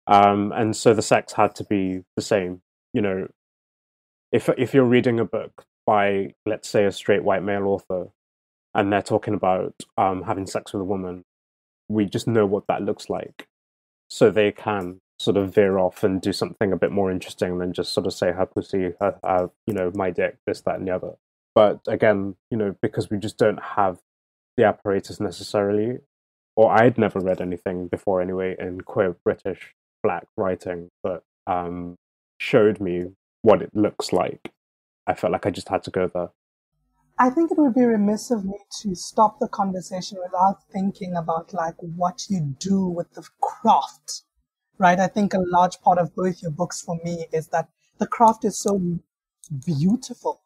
and so the sex had to be the same. If you're reading a book by, let's say, a straight white male author, and they're talking about having sex with a woman, we just know what that looks like, so they can sort of veer off and do something a bit more interesting than just sort of say her pussy, my dick, this, that, and the other. But again, because we just don't have the apparatus necessarily, or I'd never read anything before anyway in queer British Black writing that showed me what it looks like. I felt like I just had to go there. I think it would be remiss of me to stop the conversation without thinking about like what you do with the craft, right? I think a large part of both your books for me is that the craft is so beautiful.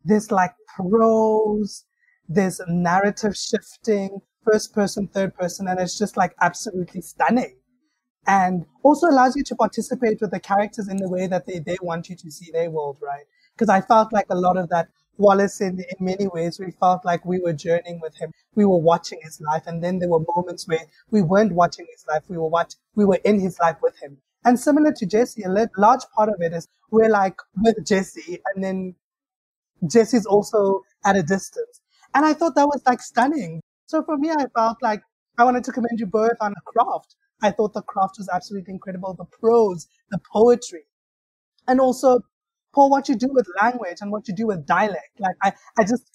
There's like prose, there's narrative shifting, first person, third person, and it's just like absolutely stunning. And also allows you to participate with the characters in the way that they want you to see their world, right? Because I felt like a lot of that Wallace, in many ways, we felt like we were journeying with him. We were watching his life. And then there were moments where we weren't watching his life. We were in his life with him. And similar to Jesse, a large part of it is we're like with Jesse, and then Jesse's also at a distance. And I thought that was like stunning. So for me, I felt like I wanted to commend you both on the craft. I thought the craft was absolutely incredible. The prose, the poetry, and also, Paul, what you do with language and what you do with dialect. Like I just,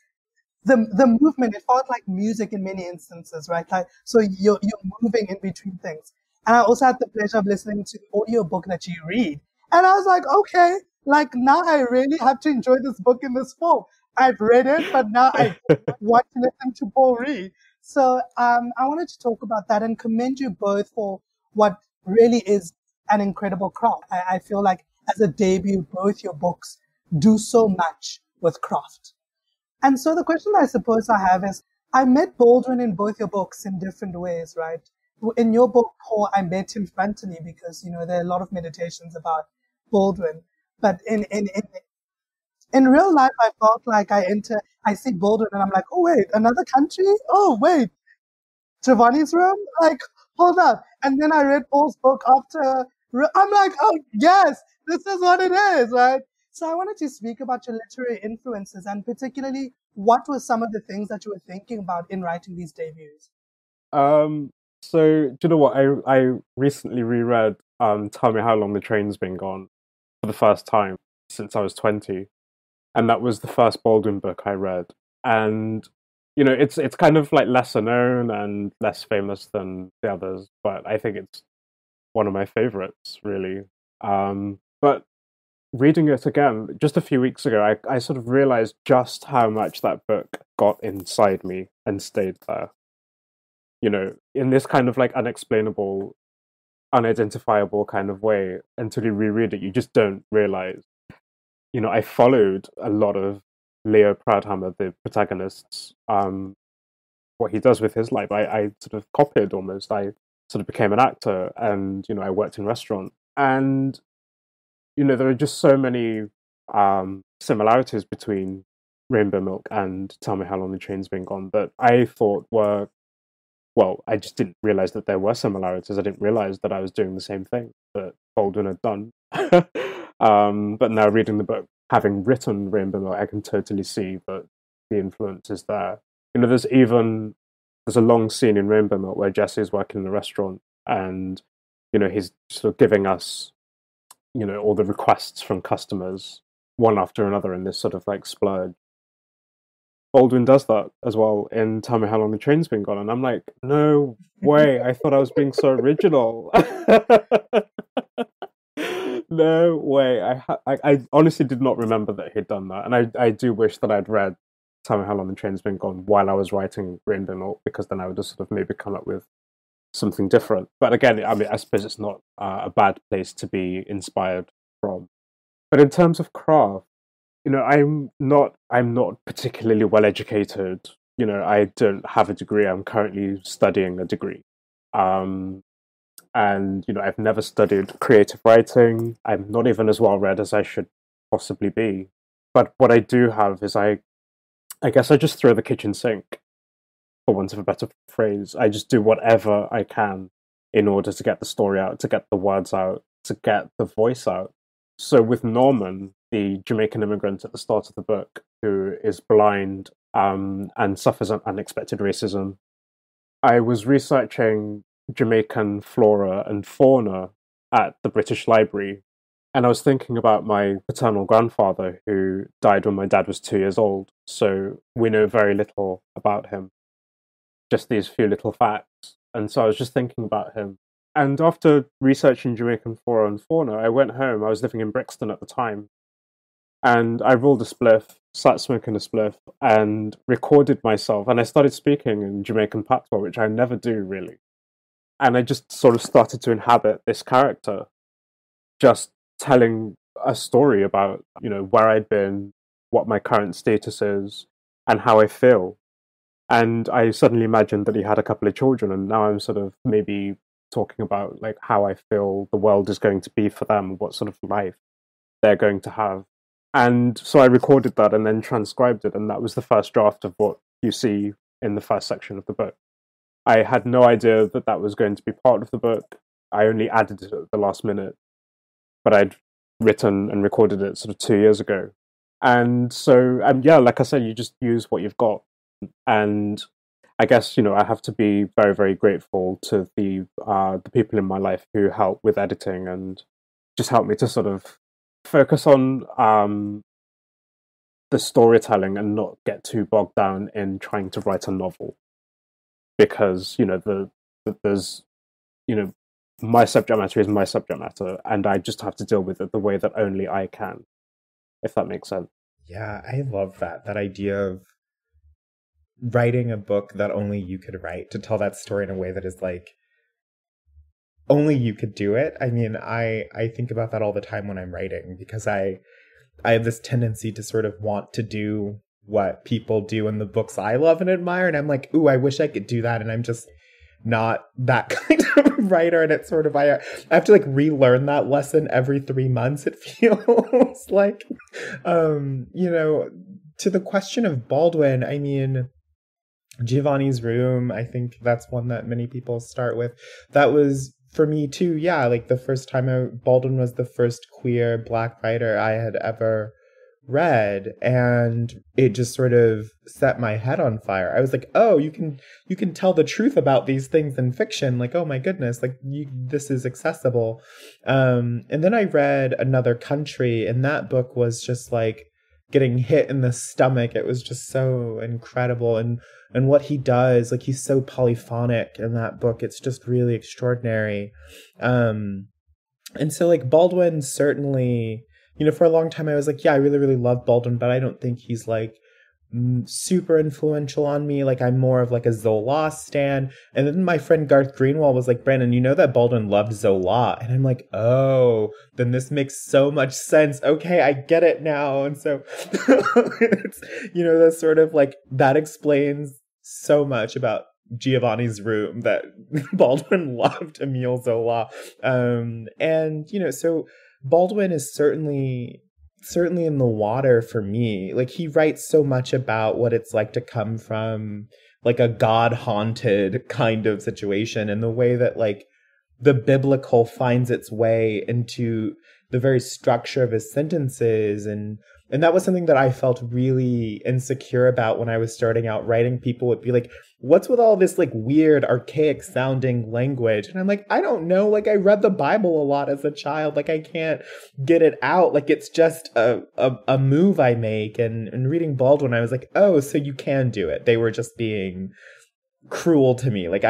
the movement, it felt like music in many instances, right? Like, so you're moving in between things. And I also had the pleasure of listening to the audiobook that you read. And I was like, okay, like now I really have to enjoy this book in this form. I've read it, but now I want to listen to Paul read. So I wanted to talk about that and commend you both for what really is an incredible craft. I feel like as a debut, both your books do so much with craft. And so the question I suppose I have is, I met Baldwin in both your books in different ways, right? In your book, Paul, I met him frontally because, there are a lot of meditations about Baldwin. But in real life, I felt like I see Baldwin and I'm like, oh, wait, another country? Oh, wait, Giovanni's room? Like, hold up. And then I read Paul's book after. I'm like, oh, yes, this is what it is, right? So I wanted to speak about your literary influences and particularly what were some of the things that you were thinking about in writing these debuts? So, do you know what? I recently reread Tell Me How Long the Train's Been Gone for the first time since I was 20. And that was the first Baldwin book I read. And, it's kind of like lesser known and less famous than the others, but I think it's one of my favorites, really. But reading it again, just a few weeks ago, I sort of realized just how much that book got inside me and stayed there. In this kind of like unexplainable, unidentifiable kind of way, until you reread it, you just don't realize. I followed a lot of Leo Proudhammer, the protagonist's, what he does with his life. I sort of copied almost. I sort of became an actor and, I worked in restaurant. And, there are just so many similarities between Rainbow Milk and Tell Me How Long the Train's Been Gone that I thought were, well, I just didn't realize that there were similarities. I didn't realize that I was doing the same thing that Baldwin had done. But now reading the book, having written Rainbow Milk, I can totally see that the influence is there. There's a long scene in Rainbow Milk where Jesse is working in a restaurant and, he's sort of giving us, all the requests from customers one after another in this sort of like splurge. Baldwin does that as well in Tell Me How Long the Train's Been Gone. And I'm like, no way. I thought I was being so original. No way. I honestly did not remember that he'd done that. And I do wish that I'd read Tell Me How Long the Train's Been Gone while I was writing Rainbow Milk, because then I would just sort of maybe come up with something different. But again, I suppose it's not a bad place to be inspired from. But in terms of craft, I'm not particularly well educated. I don't have a degree. I'm currently studying a degree. And, I've never studied creative writing. I'm not even as well read as I should possibly be. But what I do have is I guess I just throw the kitchen sink for want of a better phrase. I just do whatever I can in order to get the story out, to get the words out, to get the voice out. So with Norman, the Jamaican immigrant at the start of the book, who is blind and suffers unexpected racism, I was researching Jamaican flora and fauna at the British Library, and I was thinking about my paternal grandfather who died when my dad was 2 years old, so we know very little about him, just these few little facts. And so I was just thinking about him. And after researching Jamaican flora and fauna, I went home. I was living in Brixton at the time, and I rolled a spliff, sat smoking a spliff, and recorded myself. And I started speaking in Jamaican patois, which I never do really. And I just sort of started to inhabit this character, just telling a story about, where I'd been, what my current status is, and how I feel. And I suddenly imagined that he had a couple of children, and now I'm sort of maybe talking about like how I feel the world is going to be for them, what sort of life they're going to have. And so I recorded that and then transcribed it, and that was the first draft of what you see in the first section of the book. I had no idea that that was going to be part of the book. I only added it at the last minute, but I'd written and recorded it sort of 2 years ago. And so, yeah, like I said, you just use what you've got. And I guess, I have to be very, very grateful to the people in my life who help with editing and just help me to sort of focus on the storytelling and not get too bogged down in trying to write a novel. Because, there's, my subject matter is my subject matter, and I just have to deal with it the way that only I can, if that makes sense. Yeah, I love that idea of writing a book that only you could write, to tell that story in a way that is like only you could do it. I mean, I think about that all the time when I'm writing, because I have this tendency to sort of want to do what people do in the books I love and admire, and I'm like, ooh, I wish I could do that, and I'm just not that kind of writer. And it's sort of, I have to like relearn that lesson every 3 months, it feels like. To the question of Baldwin, I mean, Giovanni's Room, I think that's one that many people start with. That was, for me too, yeah, like the first time Baldwin was the first queer Black writer I had ever read, and it just sort of set my head on fire. I was like, oh, you can tell the truth about these things in fiction. Like, oh my goodness, like this is accessible. And then I read Another Country, and that book was just like getting hit in the stomach. It was just so incredible. And what he does, like, he's so polyphonic in that book. It's just really extraordinary. And so like Baldwin, certainly, for a long time I was like, yeah, I really, really love Baldwin, but I don't think he's like super influential on me. Like, I'm more of like a Zola stan. And then my friend Garth Greenwald was like, Brandon, you know that Baldwin loved Zola. And I'm like, oh, then this makes so much sense. Okay, I get it now. And so it's, that's sort of like, that explains so much about Giovanni's Room, that Baldwin loved Émile Zola. So Baldwin is certainly in the water for me. Like, he writes so much about what it's like to come from like a God-haunted kind of situation, and the way that like the biblical finds its way into the very structure of his sentences. And that was something that I felt really insecure about when I was starting out writing. People would be like, what's with all this like weird, archaic sounding language? And I'm like, I don't know. Like, I read the Bible a lot as a child. Like, I can't get it out. Like, it's just a move I make. And reading Baldwin, I was like, oh, so you can do it. They were just being cruel to me. Like,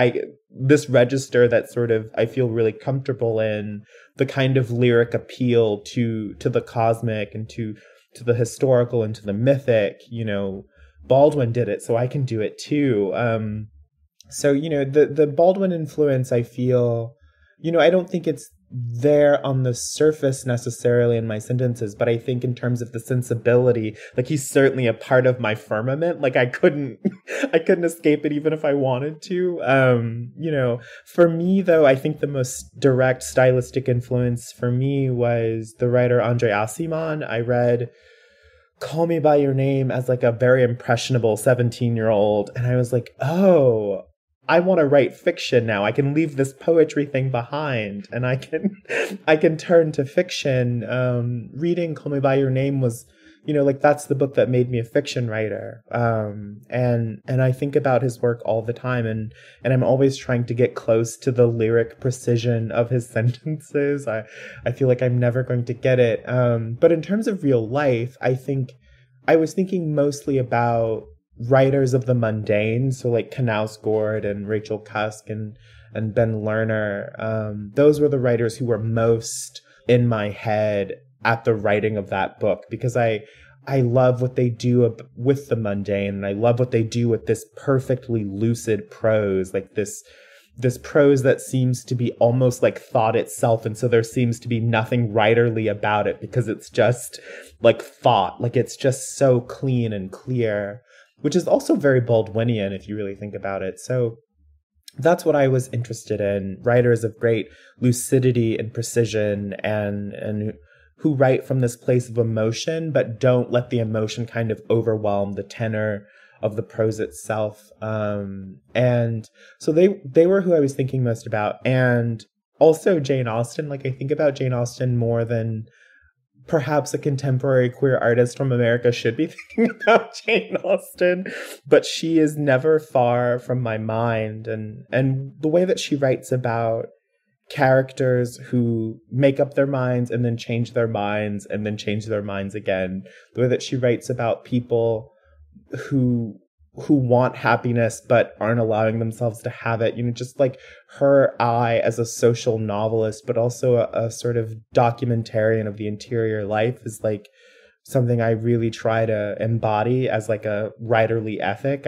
this register that sort of I feel really comfortable in, the kind of lyric appeal to the cosmic and to the historical and to the mythic, Baldwin did it, so I can do it too. So, the Baldwin influence, I feel, I don't think it's there on the surface necessarily in my sentences, but I think in terms of the sensibility, like, he's certainly a part of my firmament. Like, I couldn't escape it even if I wanted to. For me though, I think the most direct stylistic influence for me was the writer Andre Aciman. I read Call Me by Your Name as like a very impressionable 17-year-old. And I was like, oh, I want to write fiction now. I can leave this poetry thing behind and I can turn to fiction. Reading Call Me by Your Name was, like that's the book that made me a fiction writer. And I think about his work all the time, and I'm always trying to get close to the lyric precision of his sentences. I feel like I'm never going to get it. But in terms of real life, I think I was thinking mostly about writers of the mundane. So like Knausgård and Rachel Cusk and Ben Lerner. Those were the writers who were most in my head at the writing of that book, because I love what they do with the mundane, and I love what they do with this perfectly lucid prose, like this prose that seems to be almost like thought itself, and so there seems to be nothing writerly about it because it's just like thought, like it's just so clean and clear, which is also very Baldwinian if you really think about it. So that's what I was interested in, writers of great lucidity and precision and who write from this place of emotion, but don't let the emotion kind of overwhelm the tenor of the prose itself. And so they were who I was thinking most about. And also Jane Austen. Like, I think about Jane Austen more than perhaps a contemporary queer artist from America should be thinking about Jane Austen, but she is never far from my mind. And the way that she writes about characters who make up their minds and then change their minds and then change their minds again. The way that she writes about people who want happiness but aren't allowing themselves to have it. Just like her eye as a social novelist, but also a sort of documentarian of the interior life is like something I really try to embody as like a writerly ethic.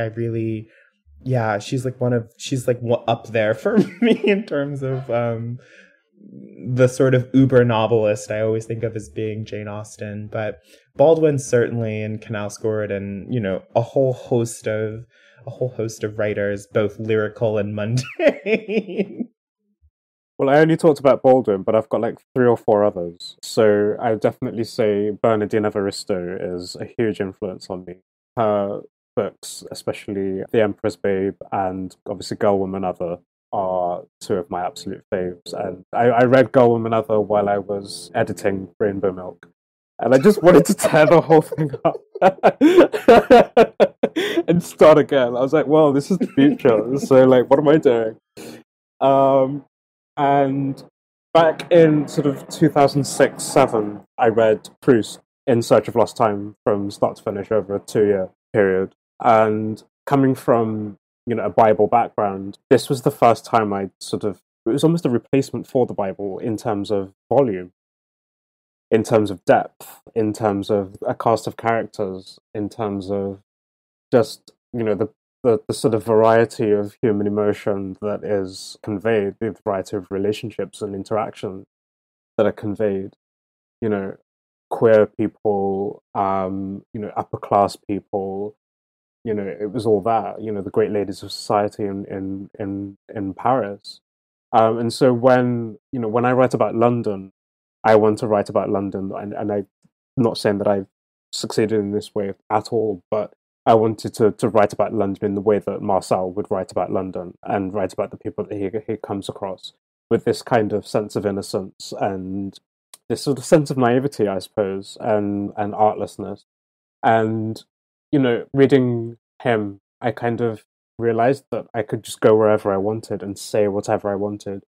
She's like up there for me in terms of the sort of uber novelist I always think of as being Jane Austen. But Baldwin certainly, and Knausgård, and a whole host of writers, both lyrical and mundane. Well, I only talked about Baldwin, but I've got like 3 or 4 others. So I would definitely say Bernardine Evaristo is a huge influence on me. Her books, especially The Emperor's Babe and obviously Girl, Woman, Other, are 2 of my absolute faves. And I read Girl, Woman, Other while I was editing Rainbow Milk. And I just wanted to tear the whole thing up and start again. I was like, well, this is the future. So, like, what am I doing? And back in sort of 2006-07, I read Proust, In Search of Lost Time, from start to finish over a 2-year period. And coming from, a Bible background, this was the first time it was almost a replacement for the Bible in terms of volume, in terms of depth, in terms of a cast of characters, in terms of just, the sort of variety of human emotion that is conveyed, the variety of relationships and interactions that are conveyed, queer people, upper class people, it was all that, the great ladies of society in Paris. And so when I write about London, I want to write about London, and I'm not saying that I've succeeded in this way at all, but I wanted to write about London in the way that Marcel would write about London, and write about the people that he comes across with this kind of sense of innocence and this sort of sense of naivety, I suppose, and artlessness. And reading him, I kind of realized that I could just go wherever I wanted and say whatever I wanted,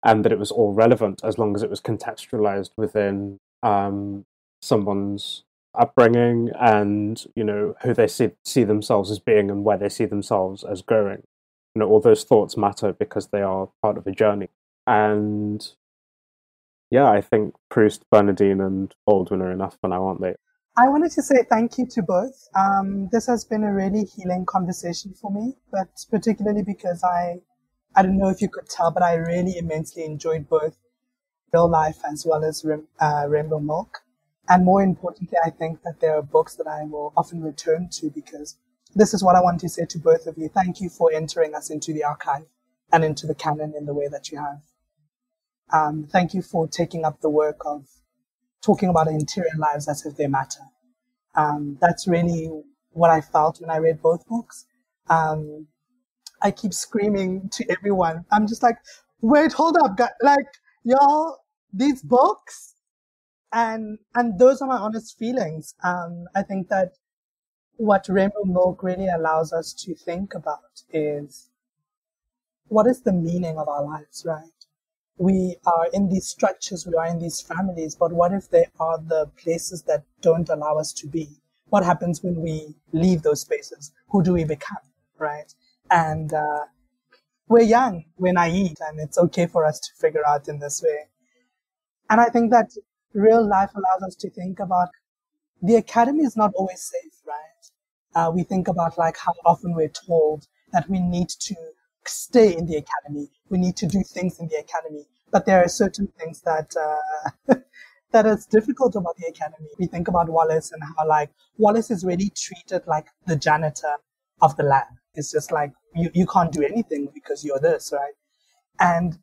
and that it was all relevant as long as it was contextualized within someone's upbringing and, who they see themselves as being and where they see themselves as going. All those thoughts matter because they are part of a journey. And yeah, I think Proust, Bernardine, and Baldwin are enough for now, aren't they? I wanted to say thank you to both. This has been a really healing conversation for me, but particularly because I don't know if you could tell, but I really immensely enjoyed both Real Life as well as Rainbow Milk. And more importantly, I think that there are books that I will often return to, because this is what I want to say to both of you. Thank you for entering us into the archive and into the canon in the way that you have. Thank you for taking up the work of talking about our interior lives as if they matter. That's really what I felt when I read both books. I keep screaming to everyone. I'm just like, wait, hold up, guys. Like, y'all, these books, and those are my honest feelings. I think that what Rainbow Milk really allows us to think about is, what is the meaning of our lives, right? We are in these structures, we are in these families, but what if they are the places that don't allow us to be? What happens when we leave those spaces? Who do we become, right? And we're young, we're naive, and it's okay for us to figure out in this way. And I think that real life allows us to think about the academy is not always safe, right? We think about like how often we're told that we need to stay in the academy, we need to do things in the academy, but there are certain things that that is difficult about the academy. We think about Wallace and how like Wallace is really treated like the janitor of the lab. It's just like you can't do anything because you're this, right? And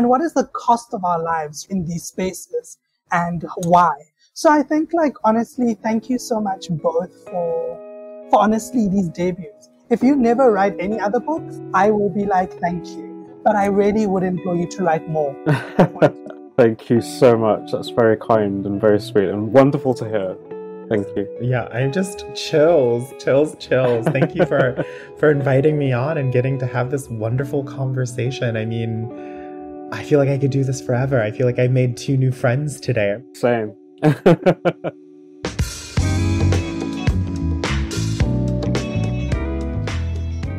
what is the cost of our lives in these spaces and why? So I think, like, honestly, thank you so much both for honestly these debuts. If you never write any other books, I will be like, thank you. But I really would implore you to write more. Thank you so much. That's very kind and very sweet and wonderful to hear. Thank you. Yeah, I'm just chills. Thank you for inviting me on and getting to have this wonderful conversation. I mean, I feel like I could do this forever. I feel like I made 2 new friends today. Same.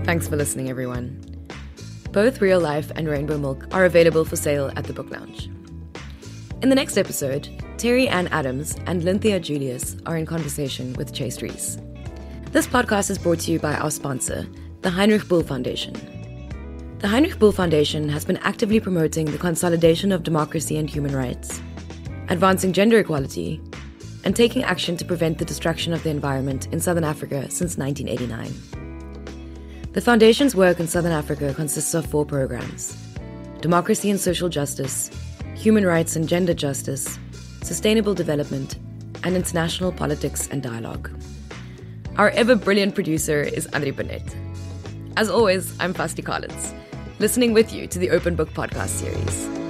Thanks for listening, everyone. Both Real Life and Rainbow Milk are available for sale at the Book Lounge. In the next episode, Terry Ann Adams and Lynthia Julius are in conversation with Chase Reese. This podcast is brought to you by our sponsor, the Heinrich Bull Foundation. The Heinrich Bull Foundation has been actively promoting the consolidation of democracy and human rights, advancing gender equality, and taking action to prevent the destruction of the environment in Southern Africa since 1989. The Foundation's work in Southern Africa consists of 4 programs: democracy and social justice, human rights and gender justice, sustainable development, and international politics and dialogue. Our ever-brilliant producer is Andri Benet. As always, I'm Fasti Collins, listening with you to the Open Book Podcast series.